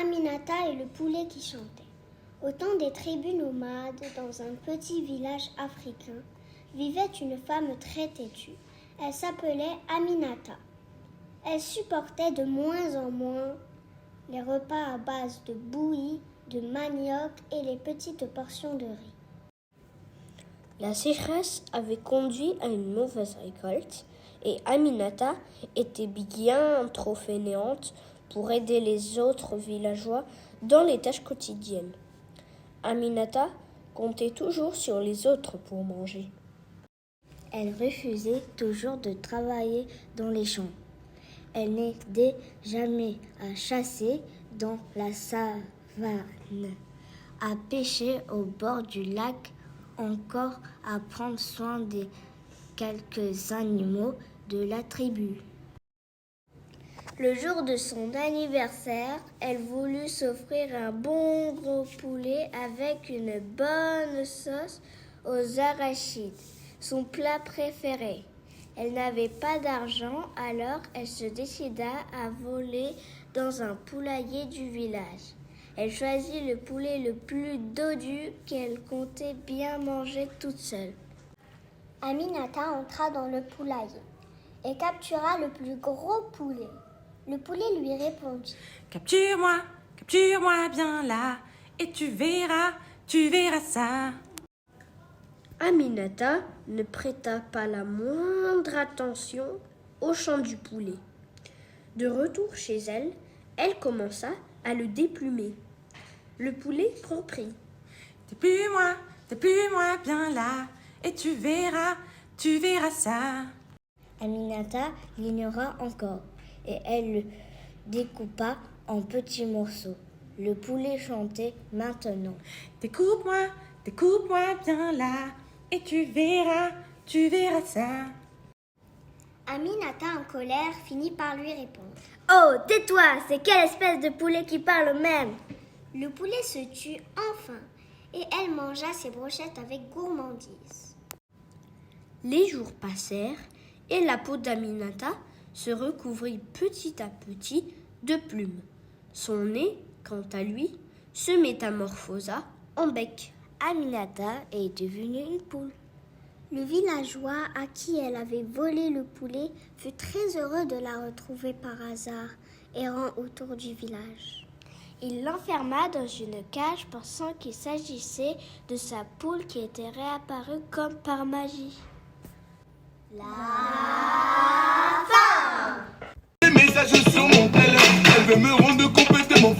Aminata et le poulet qui chantaient. Au temps des tribus nomades, dans un petit village africain, vivait une femme très têtue. Elle s'appelait Aminata. Elle supportait de moins en moins les repas à base de bouillie, de manioc et les petites portions de riz. La sécheresse avait conduit à une mauvaise récolte et Aminata était bien trop fainéante pour aider les autres villageois dans les tâches quotidiennes. Aminata comptait toujours sur les autres pour manger. Elle refusait toujours de travailler dans les champs. Elle n'aidait jamais à chasser dans la savane, à pêcher au bord du lac, encore à prendre soin des quelques animaux de la tribu. Le jour de son anniversaire, elle voulut s'offrir un bon gros poulet avec une bonne sauce aux arachides, son plat préféré. Elle n'avait pas d'argent, alors elle se décida à voler dans un poulailler du village. Elle choisit le poulet le plus dodu qu'elle comptait bien manger toute seule. Aminata entra dans le poulailler et captura le plus gros poulet. Le poulet lui répondit « Capture-moi bien là, et tu verras ça. » Aminata ne prêta pas la moindre attention au chant du poulet. De retour chez elle, elle commença à le déplumer. Le poulet reprit. Dépluie-moi bien là, et tu verras ça. Aminata l'ignora encore et elle le découpa en petits morceaux. Le poulet chantait maintenant. Découpe-moi bien là, et tu verras ça. Aminata, en colère, finit par lui répondre. « Oh, tais-toi, c'est quelle espèce de poulet qui parle même ?» Le poulet se tut enfin et elle mangea ses brochettes avec gourmandise. Les jours passèrent et la peau d'Aminata se recouvrit petit à petit de plumes. Son nez, quant à lui, se métamorphosa en bec. Aminata est devenue une poule. Le villageois à qui elle avait volé le poulet fut très heureux de la retrouver par hasard, errant autour du village. Il l'enferma dans une cage pensant qu'il s'agissait de sa poule qui était réapparue comme par magie. La fin. Les messages sur mon tel, elle veut me rendre complètement